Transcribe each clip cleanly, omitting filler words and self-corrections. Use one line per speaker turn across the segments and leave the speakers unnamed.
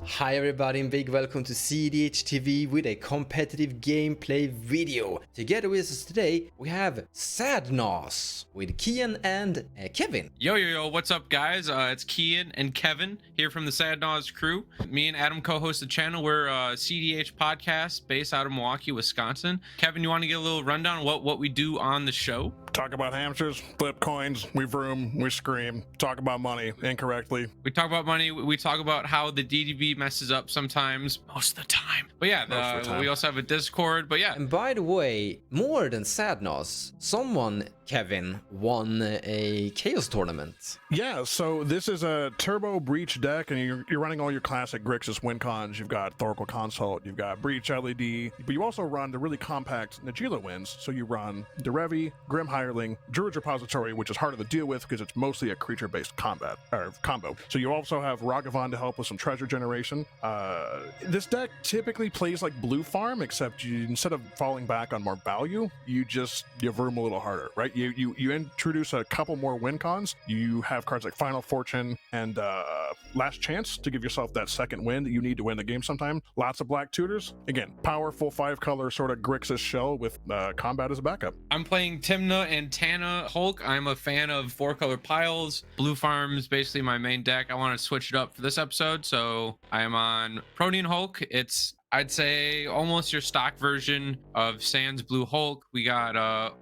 Hi everybody and big welcome to CDH TV with a competitive gameplay video. Together with us today we have Sadnos with Kian and Kevin.
Yo, what's up guys? It's Kian and Kevin here from the Sadnos crew. Me and Adam co-host the channel. We're a CDH podcast based out of Milwaukee, Wisconsin. Kevin, you want to get a little rundown of what we do on the show?
Talk about hamsters, flip coins, we vroom, we scream, talk about money incorrectly.
We talk about money. We talk about how the DDB messes up sometimes, most of the time. But yeah, we also have a Discord. But yeah.
And by the way, more than Sadnos, someone, Kevin, won a Chaos tournament.
Yeah, so this is a Turbo Breach deck, and you're running all your classic Grixis win cons. You've got Thoracle Consult, you've got Breach LED, but you also run the really compact Najeela wins. So you run Derevi, Grim Hireling, Druid's Repository, which is harder to deal with because it's mostly a creature-based combat or combo. So you also have Ragavan to help with some treasure generation. This deck typically plays like Blue Farm, except instead of falling back on more value, you vroom a little harder, right? You introduce a couple more win cons. You have cards like Final Fortune and Last Chance to give yourself that second win that you need to win the game sometime. Lots of black tutors. Again, powerful 5-color sort of Grixis shell with combat as a backup.
I'm playing Tymna and Tana Hulk. I'm a fan of 4-color piles. Blue Farm's basically my main deck. I want to switch it up for this episode, so I am on Protean Hulk. It's, I'd say, almost your stock version of Sans Blue Hulk. We got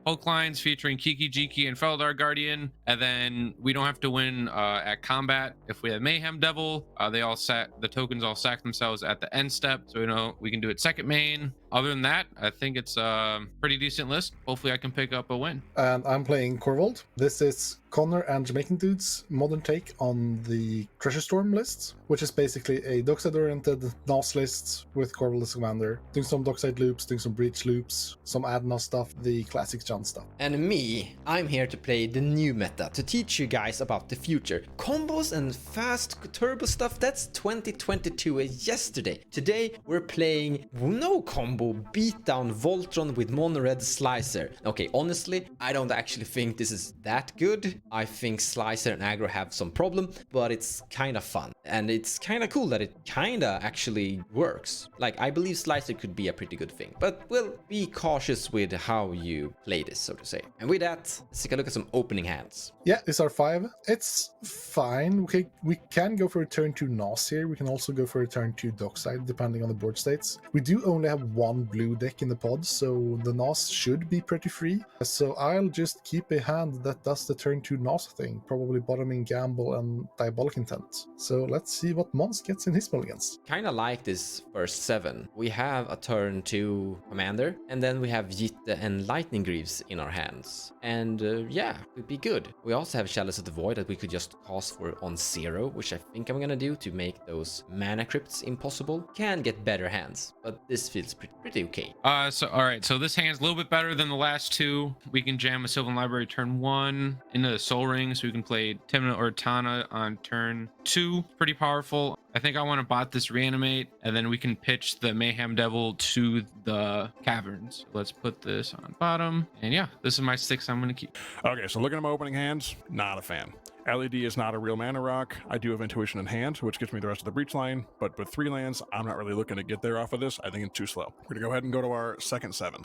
Hulk lines featuring Kiki Jiki and Feldar Guardian, and then we don't have to win at combat. If we have Mayhem Devil, the tokens all sack themselves at the end step, so we know we can do it second main. Other than that, I think it's a pretty decent list. Hopefully I can pick up a win.
And I'm playing Corvold. This is Connor and Jamaican Dude's modern take on the Treasure Storm list, which is basically a dockside-oriented NOS list with Corvold as commander, doing some dockside loops, doing some breach loops, some add-NOS stuff, the classic John stuff.
And me, I'm here to play the new meta, to teach you guys about the future. Combos and fast turbo stuff, that's 2022 yesterday. Today we're playing no combo beatdown Voltron with mono red Slicer. Okay, honestly, I don't actually think this is that good. I think Slicer and aggro have some problem, but it's kind of fun. And it's kind of cool that it kind of actually works. Like, I believe Slicer could be a pretty good thing, but we'll be cautious with how you play this, so to say. And with that, let's take a look at some opening hands.
Yeah, these are 5. It's fine. Okay, we can go for a turn 2 NOS here. We can also go for a turn 2 dockside, depending on the board states. We do only have one blue deck in the pod, so the NOS should be pretty free. So I'll just keep a hand that does the turn 2 NOS thing, probably bottoming Gamble and Diabolic Intent. So let's see what Mons gets in his mulligans.
Kind of like this first 7. We have a turn 2 commander, and then we have Yitte and Lightning Greaves in our hands. And yeah, could be good. We also have Chalice of the Void that we could just cast for on 0, which I think I'm gonna do to make those mana crypts impossible. Can get better hands, but this feels pretty okay.
So this hand's a little bit better than the last 2. We can jam a Sylvan Library turn 1 into the Soul Ring, so we can play Tymna or Tana on turn 2. Pretty powerful. I think I want to bot this Reanimate, and then we can pitch the Mayhem Devil to the Caverns. Let's put this on bottom, and yeah, this is my 6 I'm going to keep.
Okay, so looking at my opening hands, not a fan. LED is not a real mana rock. I do have Intuition in hand, which gives me the rest of the breach line, but with 3 lands, I'm not really looking to get there off of this. I think it's too slow. We're gonna go ahead and go to our second 7.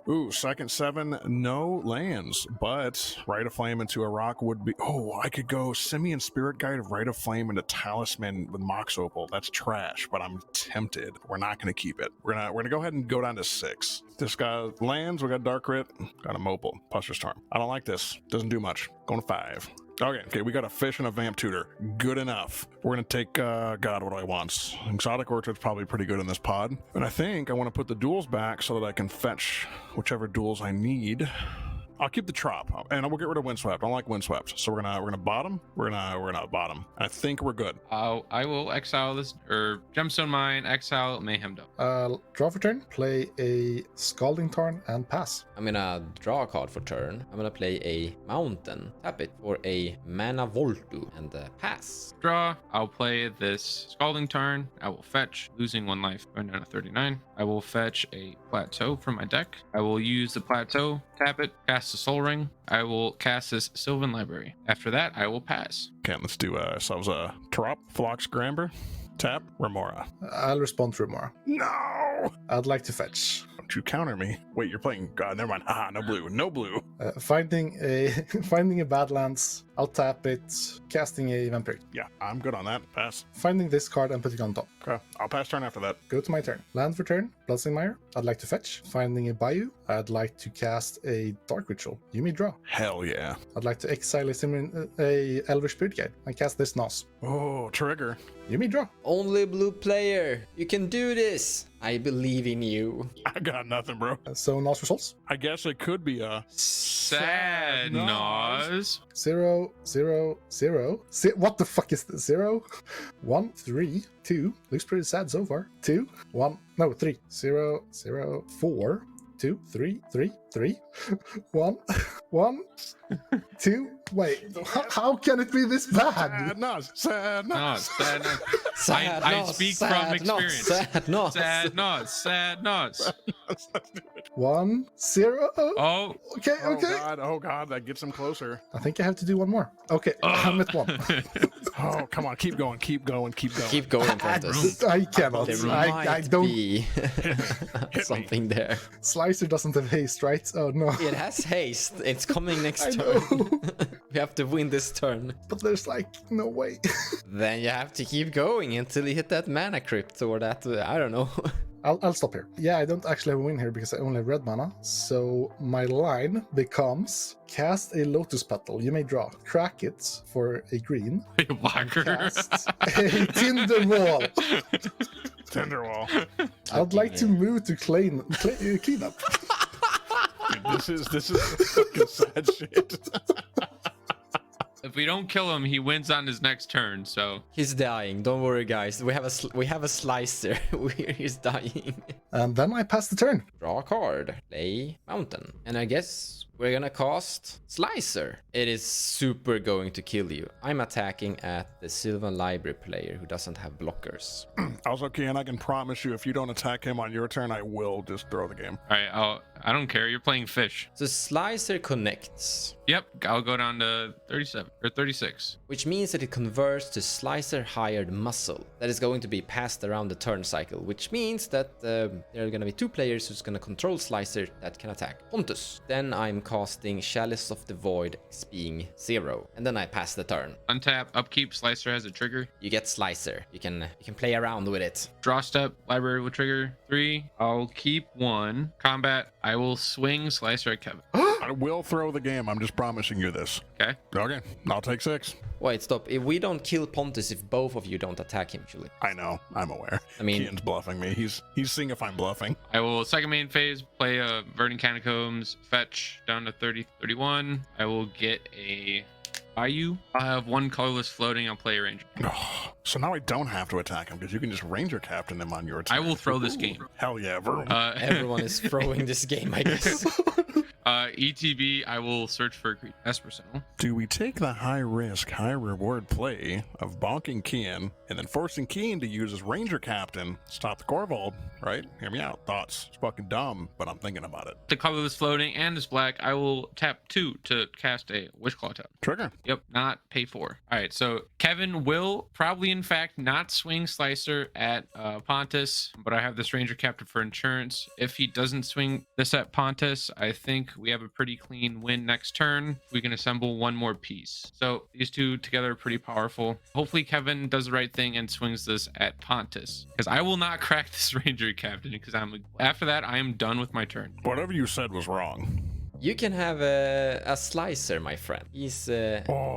Ooh, second 7, no lands, but Rite of Flame into a rock would be... Oh, I could go Simian Spirit Guide, Rite of Flame into Talisman with Mox Opal. That's trash, but I'm tempted. We're not gonna keep it. We're gonna go ahead and go down to 6. This guy lands, we got Dark Rit, got a Mopal, Puster Storm. I don't like this. Doesn't do much. Going to 5. Okay, we got a fish and a vamp tutor. Good enough. We're gonna take, God, what do I want? Exotic Orchard's probably pretty good in this pod. And I think I want to put the duels back so that I can fetch whichever duels I need. I'll keep the Trop, and we'll get rid of Windswept. I don't like Windswept, so we're gonna bottom. We're gonna bottom. I think we're good.
I will exile this, or Gemstone Mine, exile Mayhem Devil.
Draw for turn, play a Scalding Tarn, and pass.
I'm gonna draw a card for turn. I'm gonna play a Mountain, tap it for a Mana Voltu, and pass.
Draw. I'll play this Scalding Tarn. I will fetch, losing 1 life, going down to 39. I will fetch a Plateau from my deck. I will use the Plateau, tap it, cast a Soul Ring. I will cast this Sylvan Library. After that, I will pass.
Okay, let's do ourselves a Trop, Phlox Gramber. Tap Remora.
I'll respond to Remora.
No!
I'd like to fetch.
Don't you counter me. Wait, you're playing. God, never mind. Ah, no blue. No blue.
Finding a finding a Badlands. I'll tap it. Casting a Vampire.
Yeah, I'm good on that. Pass.
Finding this card and putting it on top.
Okay, I'll pass turn after that.
Go to my turn. Land for turn. Bloodstain I'd like to fetch. Finding a Bayou. I'd like to cast a Dark Ritual. You may draw.
Hell yeah.
I'd like to exile a Elvish Spirit Guide and cast this Nos.
Oh, trigger.
You may draw.
Only blue player. You can do this. I believe in you.
I got nothing, bro.
So Nos results.
I guess it could be a
Sad Nos.
0, 0, 0. What the fuck is this? 0, 1, 3, 2. Looks pretty sad so far. 2, 1, no, 3. 0, 0, 4, 2, 3, 3, 3. 1, 1, 2. Wait, how can it be this bad?
sad nos. Sad
No,
nos.
sad Nos.
Sad
I
nos,
speak
sad
from
nos,
experience.
Sad nos.
Sad Nos. Sad Nos.
1, 0.
Oh.
Okay, okay.
Oh god, that gets him closer.
I think I have to do one more. Okay, I'm at 1.
Oh, come on, keep going, keep going, keep going.
Keep going, Pontus.
I cannot.
There
I
might
don't.
be something there.
Slicer doesn't have haste, right? Oh no.
It has haste. It's coming next
I
turn.
know.
We have to win this turn.
But there's like no way.
Then you have to keep going until you hit that mana crypt or that, I don't know.
I'll stop here. Yeah, I don't actually have a win here because I only have red mana. So my line becomes cast a Lotus Petal. You may draw. Crack it for a green.
Walker.
Cast a Tinder Wall.
Tinderwall.
I'd like to move to clean up.
Dude, this is fucking sad shit.
If we don't kill him, he wins on his next turn. So
He's dying. Don't worry, guys. We have a slicer. He's dying.
And then I pass the turn.
Draw a card. Play Mountain. And I guess we're gonna cast Slicer. It is super going to kill you. I'm attacking at the Sylvan Library player who doesn't have blockers.
Also, Kian, I can promise you, if you don't attack him on your turn, I will just throw the game.
all right, I don't care. You're playing fish.
So Slicer connects,
Yep, I'll go down to 37 or 36.
which means that it converts to Slicer Hired Muscle. That is going to be passed around the turn cycle, which means that there are going to be 2 players who's going to control Slicer that can attack Pontus. Then I'm casting Chalice of the Void, being 0, and then I pass the turn.
Untap, upkeep, Slicer has a trigger.
You get Slicer. You can play around with it.
Draw step, library will trigger 3. I'll keep 1. Combat, I will swing Slicer at Kevin.
I will throw the game. I'm just promising you this.
Okay.
Okay, I'll take 6.
Wait, stop. If we don't kill Pontus if both of you don't attack him, Julie.
I know. I'm aware.
I mean-
Kian's bluffing me. He's seeing if I'm bluffing.
I will second main phase, play a Verdant Catacombs, fetch down to 30, 31. I will get a Bayou. I'll have 1 colorless floating. I'll play a Ranger.
So now I don't have to attack him because you can just Ranger Captain him on your turn.
I will throw this game.
Hell yeah, Vroom.
Everyone is throwing this game, I guess.
ETB, I will search for Esper Sentinel.
Do we take the high risk, high reward play of bonking Kian and then forcing Kian to use his Ranger Captain, stop the Corvold, right? Hear me out. Thoughts. It's fucking dumb, but I'm thinking about it.
The colorless floating and this black, I will tap 2 to cast a Wishclaw tap.
Trigger.
Yep, not pay 4. All right, so Kevin will probably, in fact, not swing Slicer at Pontus, but I have this Ranger Captain for insurance. If he doesn't swing this at Pontus, I think we have a pretty clean win next turn. We can assemble 1 more piece. So these 2 together are pretty powerful. Hopefully Kevin does the right thing and swings this at Pontus, because I will not crack this Ranger Captain, because after that, I am done with my turn.
Whatever you said was wrong.
You can have a slicer, my friend. He's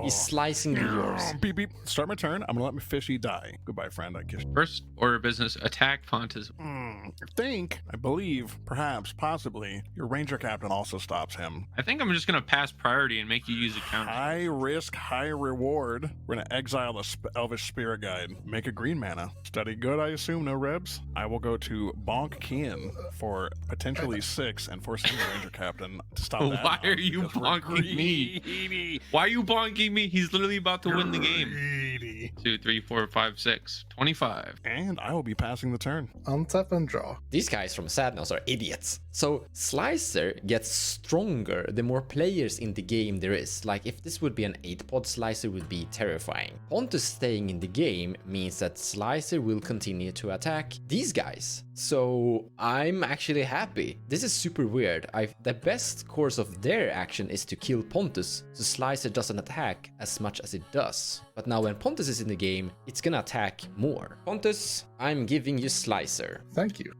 slicing yours.
Beep beep. Start my turn. I'm gonna let my fishy die. Goodbye, friend. I kiss you.
First order of business, attack Pontus.
I believe, perhaps, possibly, your Ranger Captain also stops him.
I think I'm just going to pass priority and make you use a counter.
High risk, high reward. We're gonna exile the Elvish Spirit Guide. Make a green mana. Study good, I assume. No rebs. I will go to Bonk Kian for potentially 6 and forcing the Ranger Captain to stop that.
Why
now,
are you
because we're
bonking me?
greedy.
Why are you bonking me? He's literally about to win the game.
Greedy. me.
2, 3, 4, 5, 6, 25.
And I will be passing the turn.
Untap and draw.
These guys from Sadness are idiots. So Slicer gets stronger the more players in the game there is. Like if this would be an 8-pod, Slicer would be terrifying. Pontus staying in the game means that Slicer will continue to attack these guys. So I'm actually happy. This is super weird. The best course of their action is to kill Pontus, so Slicer doesn't attack as much as it does. But now when Pontus is in the game, it's gonna attack more. Pontus, I'm giving you Slicer.
Thank you.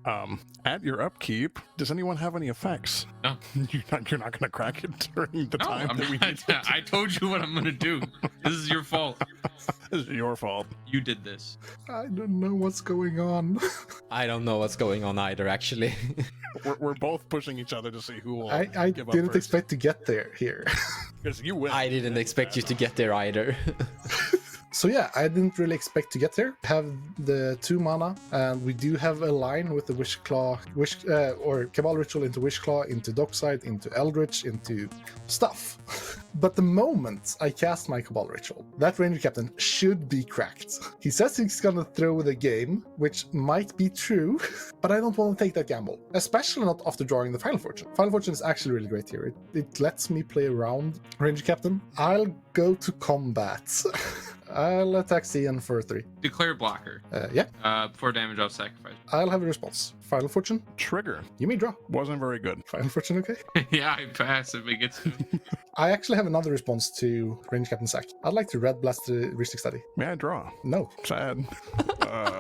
At your upkeep, does anyone have any effects?
No.
You're not gonna crack it during the
No,
time
I'm
that we
not.
need it.
I told you what I'm gonna do. This is your fault.
This is your fault.
You did this.
I don't know what's going on.
I don't know what's going on either, actually.
We're both pushing each other to see who will
I
give up
didn't
first.
expect to get there here.
Because you win.
I didn't expect you to get there either.
So yeah, I didn't really expect to get there. Have the 2 mana, and we do have a line with the Wishclaw, or Cabal Ritual into Wishclaw, into Dockside, into Eldritch, into stuff. But the moment I cast my Cabal Ritual, that Ranger Captain should be cracked. He says he's gonna throw the game, which might be true, but I don't want to take that gamble. Especially not after drawing the Final Fortune. Final Fortune is actually really great here. It lets me play around Ranger Captain. I'll go to combat. I'll attack Cian for 3.
Declare blocker.
Yeah,
4 damage off sacrifice.
I'll have a response. Final Fortune,
Trigger.
you may draw.
Wasn't very good.
Final Fortune, okay?
Yeah, I pass if it gets to me.
I actually have another response to Range Captain Sack. I'd like to Red Blast the Ristic Study.
May I draw?
No.
Sad.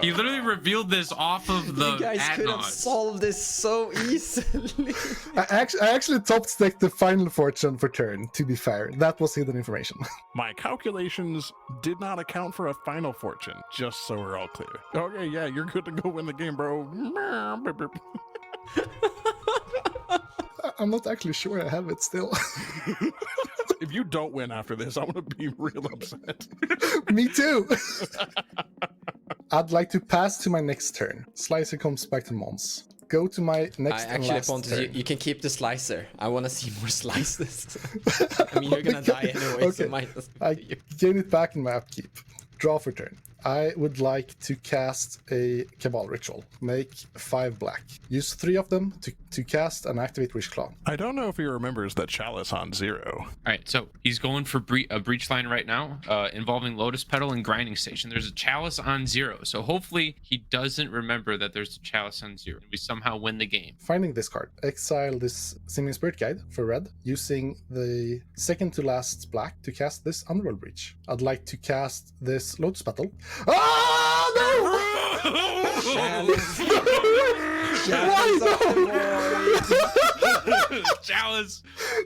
He literally revealed this off of the
You guys could have
Adnos.
solved this so easily.
I actually top decked the Final Fortune for turn, to be fair. That was hidden information.
My calculations did not account for a Final Fortune, just so we're all clear. Okay, yeah, you're good to go win the game, bro.
I'm not actually sure I have it still.
If you don't win after this, I'm gonna be real upset.
Me too. I'd like to pass to my next turn. Slicer comes back to Mons. Go to my next and
Actually,
last
Pontus,
turn.
you can keep the Slicer. I want to see more slices. I mean, you're gonna die anyway, so
Okay.
might as
I
well.
gain it back in my upkeep. Draw for turn. I would like to cast a Cabal Ritual. Make 5 black. Use 3 of them to cast and activate Wishclaw.
I don't know if he remembers that Chalice on 0.
All right, so he's going for a breach line right now, involving Lotus Petal and Grinding Station. There's a Chalice on 0, so hopefully he doesn't remember that there's a Chalice on 0. We somehow win the game.
Finding this card. Exile this Simian Spirit Guide for red, using the second to last black to cast this Underworld Breach. I'd like to cast this Lotus Petal. Ah, no!
Chalice.
Chalice!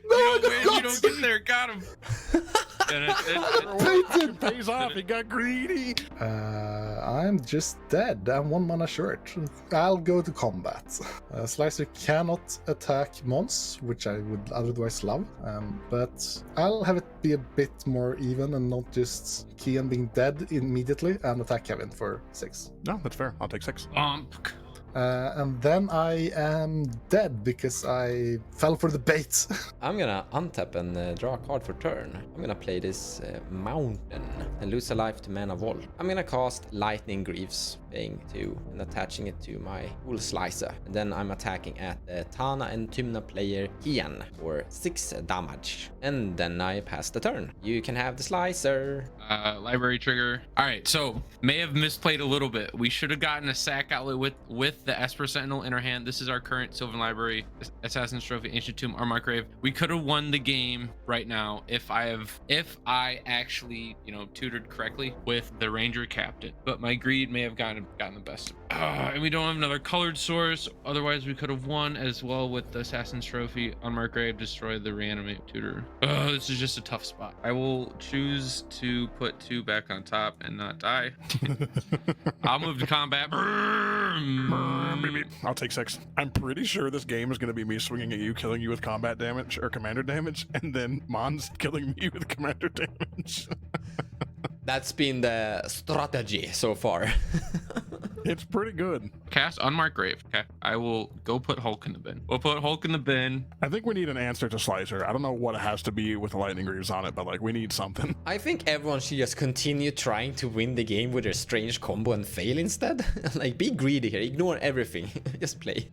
No,
you don't get there, got him!
Painted.
Pays off, he got greedy.
I'm just dead. I'm 1 mana short. I'll go to combat. Slicer cannot attack Mons, which I would otherwise love, but I'll have it be a bit more even and not just Kian being dead immediately and attack Kevin for 6.
No, that's fair. I'll take 6.
And then I am dead because I fell for the bait.
I'm gonna untap and draw a card for turn. I'm gonna play this Mountain and lose a life to Mana Vault. I'm gonna cast Lightning Greaves, paying 2 and attaching it to my Wool Slicer. And then I'm attacking at the Tana and Tymna player Kian for 6 damage. And then I pass the turn. You can have the Slicer.
Library trigger. All right, so may have misplayed a little bit. We should have gotten a sack outlet with the Esper Sentinel in our hand. This is our current Sylvan Library, Assassin's Trophy, Ancient Tomb, Armagh Grave. We could have won the game right now if I actually, tutored correctly with the Ranger Captain. But my greed may have gotten the best of me. And we don't have another colored source. Otherwise, we could have won as well with the Assassin's Trophy, Armagh Grave, destroy the Reanimate Tutor. This is just a tough spot. I will choose to put 2 back on top and not die. I'll move to combat.
I'll take 6. I'm pretty sure this game is going to be me swinging at you, killing you with combat damage or commander damage, and then Mons killing me with commander damage.
That's been the strategy so far.
It's pretty good.
Cast Unmarked Grave. Okay. I will go put Hulk in the bin. We'll put Hulk in the bin.
I think we need an answer to Slicer. I don't know what it has to be with the Lightning Greaves on it, but like we need something.
I think everyone should just continue trying to win the game with their strange combo and fail instead. Like, be greedy here. Ignore everything. Just play.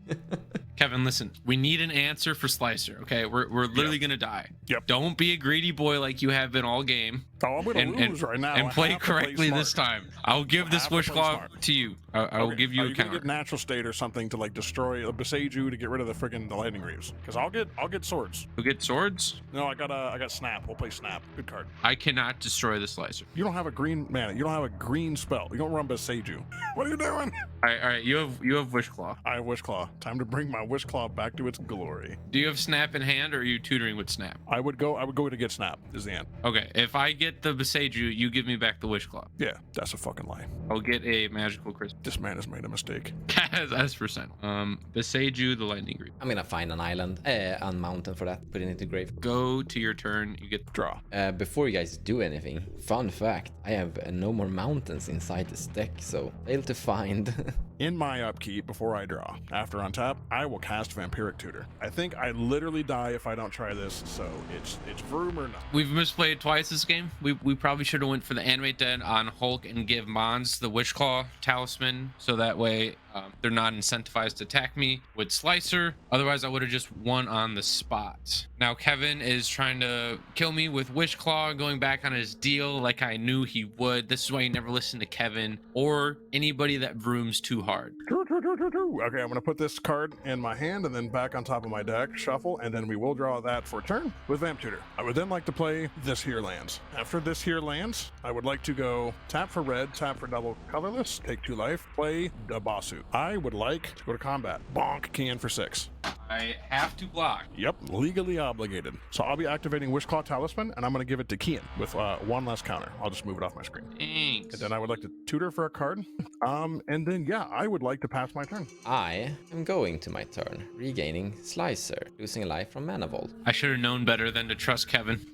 Kevin, listen. We need an answer for Slicer. Okay, we're literally gonna die.
Yep.
Don't be a greedy boy like you have been all game.
Oh, I'm gonna lose right now.
And
I
play
have to play
correctly
smart.
this time. I'll give this
have to
Wish
play
Claw
smart.
to you. I will
Okay,
give you
are
a
you gonna
counter.
get natural state or something to like destroy Beseiju to get rid of the Lightning Greaves? Because I'll get swords.
You'll get swords.
No, I got Snap. We'll play Snap. Good card.
I cannot destroy the Slicer.
You don't have a green mana. You don't have a green spell. You don't run Beseiju. What are you doing?
All right. You have Wish Claw.
I have Wish Claw. Time to bring my Wish Claw back to its glory.
Do you have Snap in hand, or are you tutoring with Snap?
I would go to get Snap is the end.
Okay. If I get the Beseiju, you give me back the Wish Claw.
Yeah, that's a fucking lie.
I'll get a magical crystal.
This man has made a mistake.
That's percent. Beseiju the Lightning Greave.
I'm gonna find an island, a mountain for that, put it into grave.
Go to your turn. You get
Draw.
Before you guys do anything, fun fact, I have no more mountains inside this deck, so fail to find.
In my upkeep, before I draw, after untap, I will cast Vampiric Tutor. I think I literally die if I don't try this, so it's Vroom or not.
We've misplayed twice this game. We probably should have went for the Animate Dead on Hulk and give Mons the Wish Claw talisman, so that way they're not incentivized to attack me with Slicer. Otherwise, I would have just won on the spot. Now Kevin is trying to kill me with Wish Claw, going back on his deal like I knew he would. This is why you never listen to Kevin or anybody that vrooms too hard.
Okay, I'm gonna put this card in my hand and then back on top of my deck, shuffle, and then we will draw that for turn with Vamp Tutor. I would then like to play this here lands. After this here lands, I would like to go tap for red, tap for double colorless, take 2 life, play Dabasu. I would like to go to combat. Bonk, can for 6.
I have to block.
Yep, legally obligated. So I'll be activating Wish Claw Talisman, and I'm going to give it to Kian with 1 less counter. I'll just move it off my screen.
Thanks.
And then I would like to tutor for a card. And then, yeah, I would like to pass my turn.
I am going to my turn, regaining Slicer, losing a life from Mana Vault.
I should have known better than to trust Kevin.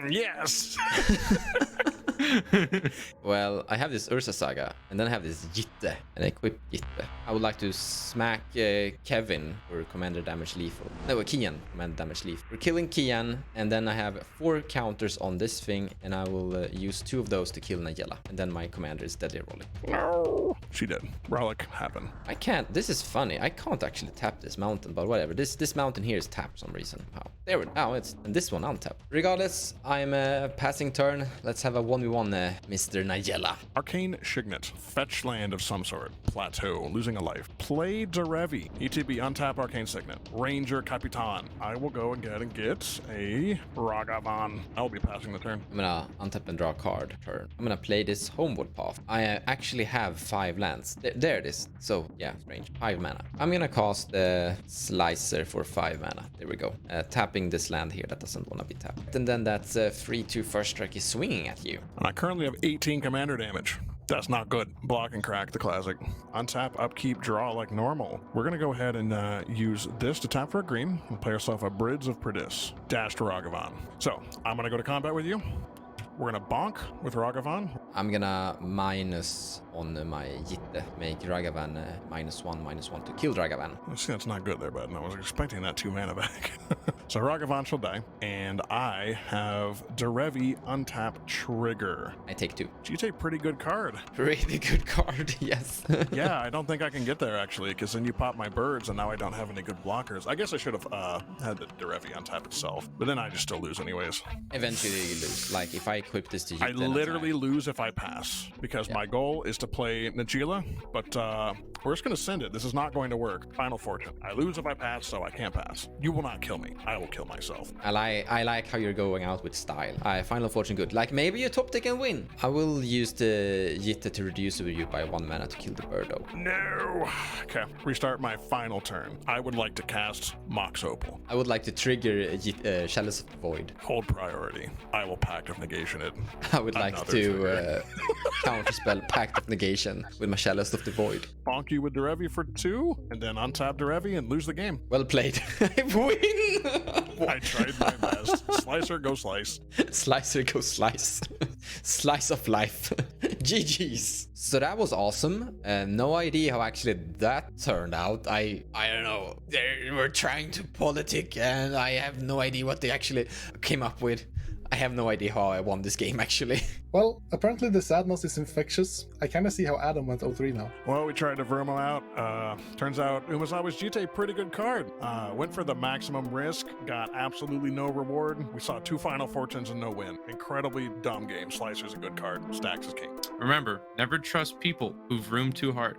Yes!
Well, I have this Ursa Saga, and then I have this Jitte, and equip Jitte. I would like to smack Kevin for Commander Damage Lethal. No, Kian, Commander Damage Lethal. We're killing Kian, and then I have 4 counters on this thing, and I will use 2 of those to kill Nagella. And then my commander is deadly rolling.
No! She did. Relic happened.
I can't, this is funny, I can't actually tap this mountain, but whatever. This mountain here is tapped for some reason. How? There we go. Oh, it's, and this one untapped. Regardless, I'm passing turn. Let's have a 1v1, Mr. Nigella.
Arcane Shignet. Fetch land of some sort. Plateau. Losing a life. Play Derevi. ETB. Untap Arcane Signet. Ranger Capitan. I will go again and get a Ragavan. I will be passing the turn.
I'm gonna untap and draw a card. Turn. I'm gonna play this Homeward Path. I actually have 5 lands. There it is. So, yeah, strange. 5 mana. I'm gonna cast the Slicer for 5 mana. There we go. Tapping this land here that doesn't want to be tapped. And then that's 3/2 first strike is swinging at you.
And I currently have 18 commander damage. That's not good. Block and crack, the classic. Untap, upkeep, draw like normal. We're going to go ahead and use this to tap for a green and play ourselves a Bridge of Perdis. Dash to Ragavan. So, I'm going to go to combat with you. We're going to bonk with Ragavan.
I'm gonna minus on my Jitte, make Ragavan -1/-1 to kill Ragavan.
See, that's not good there, bud. I was expecting that 2 mana back. So Ragavan shall die. And I have Derevi untap trigger.
I take 2.
She's a pretty good card.
Really good card, yes.
Yeah, I don't think I can get there actually, because then you pop my birds and now I don't have any good blockers. I guess I should have had the Derevi untap itself, but then I just still lose anyways.
Eventually you lose. Like if I equip this to Jitte,
I literally lose if I pass, because my goal is to play Nagila, but we're just going to send it. This is not going to work. Final Fortune. I lose if I pass, so I can't pass. You will not kill me. I will kill myself.
I like how you're going out with style. Final Fortune good. Like maybe you top deck and win. I will use the Jitte to reduce you by 1 mana to kill the Birdo.
No. Okay, restart my final turn. I would like to cast Mox Opal.
I would like to trigger Chalice of the Void.
Hold priority. I will Pact of Negation it.
I would like
Another
to counterspell Pact of Negation with my Chalice of the Void.
Bonk you with Derevi for 2, and then untap Derevi and lose the game.
Well played. I win!
I tried my best. Slicer, go slice.
Slicer, go slice. Slice of life. GG's. So that was awesome. No idea how actually that turned out. I don't know. They were trying to politic and I have no idea what they actually came up with. I have no idea how I won this game actually.
Well, apparently the sadness is infectious. I kind of see how Adam went 0-3 now.
Well, we tried to Vermo out. Turns out Umezawa's Jite, pretty good card. Went for the maximum risk, got absolutely no reward. We saw 2 Final Fortunes and no win. Incredibly dumb game. Slicer's a good card. Stacks is king.
Remember, never trust people who've roomed too hard.